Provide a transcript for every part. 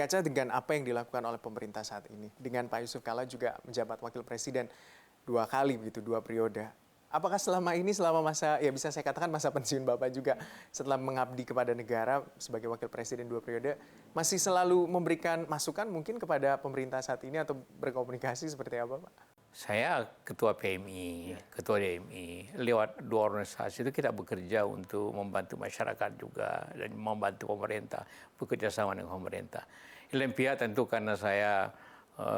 berkaca dengan apa yang dilakukan oleh pemerintah saat ini, dengan Pak Yusuf Kalla juga menjabat wakil presiden 2 kali begitu, 2 periode. Apakah selama ini, selama masa, ya bisa saya katakan masa pensiun Bapak juga, setelah mengabdi kepada negara sebagai wakil presiden 2 periode, masih selalu memberikan masukan mungkin kepada pemerintah saat ini atau berkomunikasi seperti apa, Pak? Saya ketua PMI, ketua DMI. Lewat dua organisasi itu kita bekerja untuk membantu masyarakat juga dan membantu pemerintah, bekerja sama dengan pemerintah. Lain pihak tentu karena saya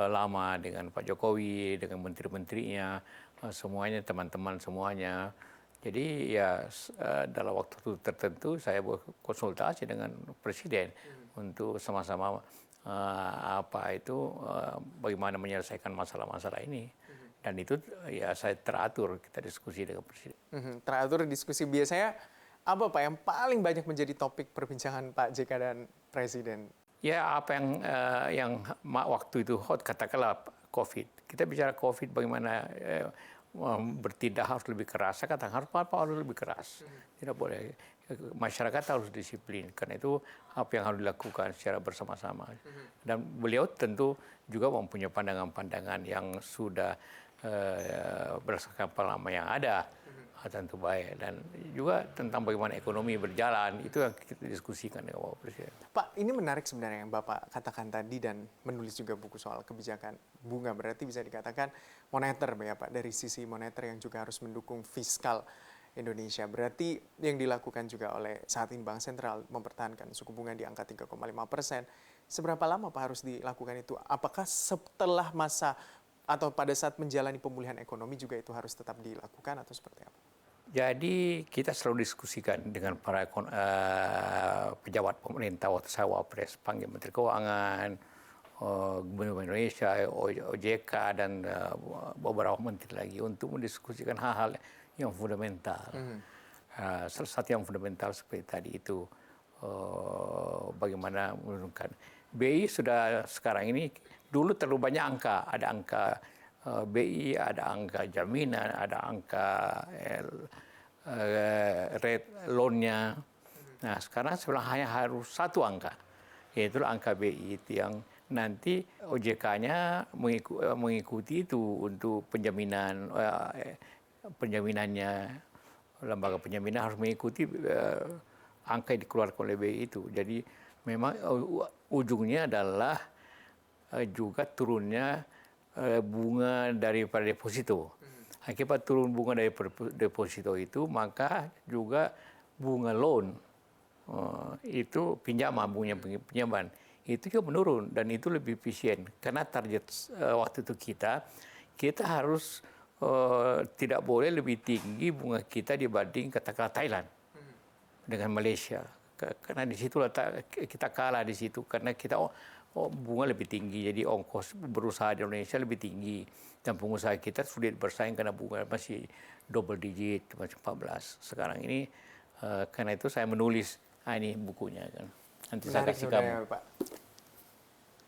lama dengan Pak Jokowi, dengan menteri-menterinya, semuanya teman-teman semuanya. Jadi ya dalam waktu tertentu saya berkonsultasi dengan Presiden untuk sama-sama bagaimana menyelesaikan masalah-masalah ini. Dan itu ya saya teratur, kita diskusi dengan Presiden. Teratur diskusi. Biasanya apa Pak yang paling banyak menjadi topik perbincangan Pak JK dan Presiden? Ya apa yang waktu itu hot, katakanlah COVID. Kita bicara COVID bagaimana bertindak harus lebih keras. Saya katakan harus lebih keras. Tidak boleh. Masyarakat harus disiplin. Karena itu apa yang harus dilakukan secara bersama-sama. Dan beliau tentu juga mempunyai pandangan-pandangan yang sudah berdasarkan pengalaman yang ada, tentu baik. Dan juga tentang bagaimana ekonomi berjalan, itu yang kita diskusikan dengan Bapak Presiden. Pak, ini menarik sebenarnya yang Bapak katakan tadi dan menulis juga buku soal kebijakan bunga. Berarti bisa dikatakan moneter ya Pak, dari sisi moneter yang juga harus mendukung fiskal Indonesia. Berarti yang dilakukan juga oleh saat ini Bank Sentral mempertahankan suku bunga di angka 3,5%. Seberapa lama Pak harus dilakukan itu? Apakah setelah masa atau pada saat menjalani pemulihan ekonomi juga itu harus tetap dilakukan atau seperti apa? Jadi kita selalu diskusikan dengan para pejabat pemerintah waktu saya wapres, panggil Menteri Keuangan, Gubernur Indonesia, OJK dan beberapa menteri lagi untuk mendiskusikan hal-hal yang fundamental. Salah satu yang fundamental seperti tadi itu bagaimana menurunkan. BI sudah sekarang ini dulu terlalu banyak angka, ada angka BI, ada angka jaminan, ada angka rate loan-nya. Nah, sekarang sebenarnya harus satu angka, yaitu angka BI itu yang nanti OJK-nya mengikuti itu untuk penjaminannya, lembaga penjaminan harus mengikuti angka yang dikeluarkan oleh BI itu. Jadi memang ujungnya adalah juga turunnya bunga daripada deposito. Akibat turun bunga dari deposito itu, maka juga bunga loan itu pinjaman, bunga pinjaman itu juga menurun dan itu lebih efisien karena target waktu itu kita harus tidak boleh lebih tinggi bunga kita dibanding katakanlah Thailand dengan Malaysia, karena di situ kita kalah di situ karena kita bunga lebih tinggi, jadi ongkos berusaha di Indonesia lebih tinggi dan pengusaha kita sulit bersaing karena bunga masih double digit, masih 14. Sekarang ini karena itu saya menulis ini bukunya kan. Nanti saya kasih kamu. Pak.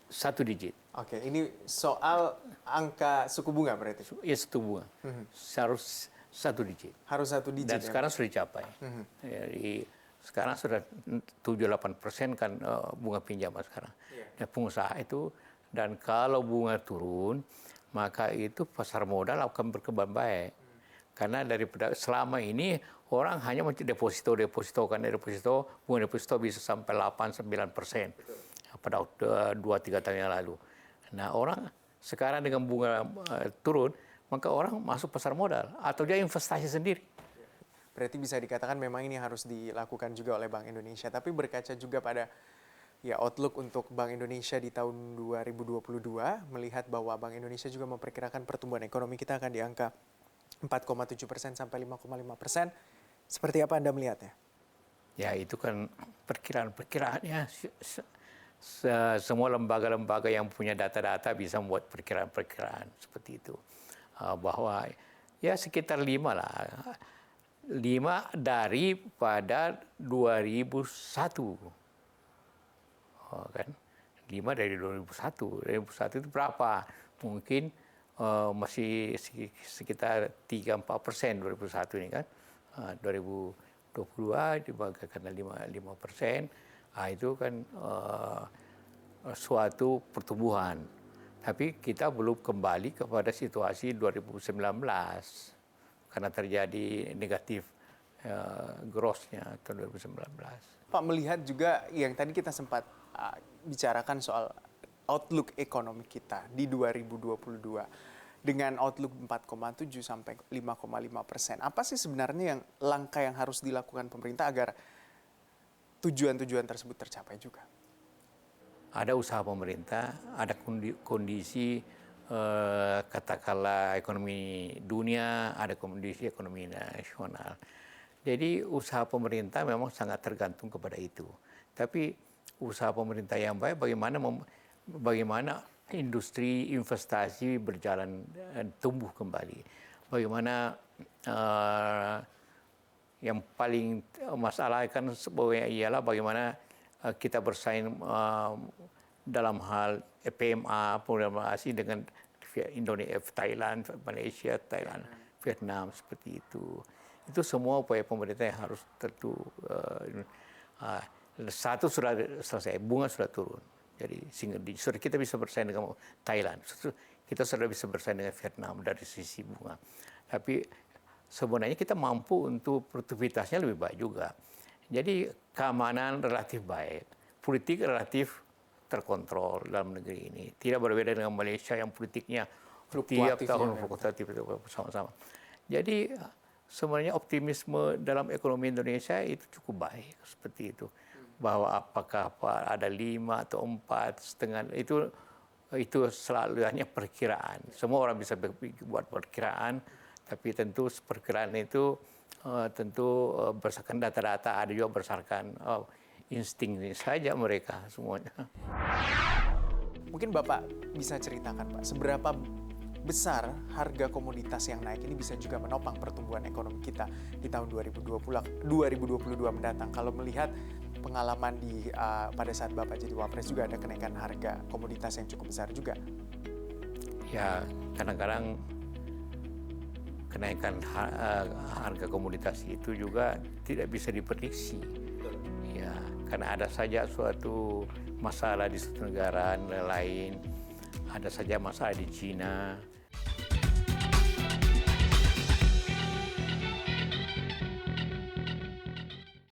1 digit. Oke, ini soal angka suku bunga berarti? Ya, suku bunga. Harus 1 digit. Harus 1 digit. Dan sekarang sudah dicapai. Jadi sekarang sudah 7-8% kan bunga pinjaman sekarang. Dan pengusaha itu, dan kalau bunga turun, maka itu pasar modal akan berkembang baik. Karena daripada selama ini orang hanya deposito, karena bunga deposito bisa sampai 8-9% pada 2-3 tahun yang lalu. Nah, orang sekarang dengan bunga turun, maka orang masuk pasar modal atau dia investasi sendiri. Berarti bisa dikatakan memang ini harus dilakukan juga oleh Bank Indonesia. Tapi berkaca juga pada outlook untuk Bank Indonesia di tahun 2022, melihat bahwa Bank Indonesia juga memperkirakan pertumbuhan ekonomi kita akan di angka 4,7% sampai 5,5%. Seperti apa Anda melihatnya? Ya, itu kan perkiraannya. Semua lembaga-lembaga yang punya data-data bisa membuat perkiraan-perkiraan seperti itu. Bahwa ya sekitar 5 lah. 5 daripada 2001. Kan? 5 dari 2001. 2001 itu berapa? Mungkin masih sekitar 3-4% 2001 ini kan. 2022 dibagikan 5%. Itu kan suatu pertumbuhan. Tapi kita belum kembali kepada situasi 2019 karena terjadi negatif gross-nya tahun 2019. Pak, melihat juga yang tadi kita sempat bicarakan soal outlook ekonomi kita di 2022 dengan outlook 4,7 sampai 5,5%. Apa sih sebenarnya langkah yang harus dilakukan pemerintah agar tujuan-tujuan tersebut tercapai juga? Ada usaha pemerintah, ada kondisi katakanlah ekonomi dunia, ada kondisi ekonomi nasional. Jadi usaha pemerintah memang sangat tergantung kepada itu. Tapi usaha pemerintah yang baik bagaimana industri investasi berjalan tumbuh kembali. Bagaimana yang paling masalah kan ialah bagaimana kita bersaing dalam hal PMA, programasi dengan Indonesia, Thailand, Malaysia, Thailand, Vietnam seperti itu. Itu semua upaya pemerintah yang harus tentu. Satu sudah selesai, bunga sudah turun. Jadi sudah kita bisa bersaing dengan Thailand, kita sudah bisa bersaing dengan Vietnam dari sisi bunga. Tapi sebenarnya kita mampu untuk produktivitasnya lebih baik juga. Jadi keamanan relatif baik, politik relatif terkontrol dalam negeri ini. Tidak berbeda dengan Malaysia yang politiknya tiap tahun fluktuatif sama-sama. Jadi sebenarnya optimisme dalam ekonomi Indonesia itu cukup baik seperti itu. Bahwa apakah ada 5 atau 4,5 itu selalu hanya perkiraan. Semua orang bisa buat perkiraan, tapi tentu perkiraan itu tentu berdasarkan data-data, ada juga berdasarkan insting saja mereka semuanya. Mungkin Bapak bisa ceritakan Pak, seberapa besar harga komoditas yang naik ini bisa juga menopang pertumbuhan ekonomi kita di tahun 2022 mendatang. Kalau melihat pengalaman pada saat Bapak jadi Wapres juga ada kenaikan harga komoditas yang cukup besar juga. Ya, kadang-kadang kenaikan harga komoditas itu juga tidak bisa diprediksi. Ya, karena ada saja suatu masalah di suatu negara lain, ada saja masalah di Cina.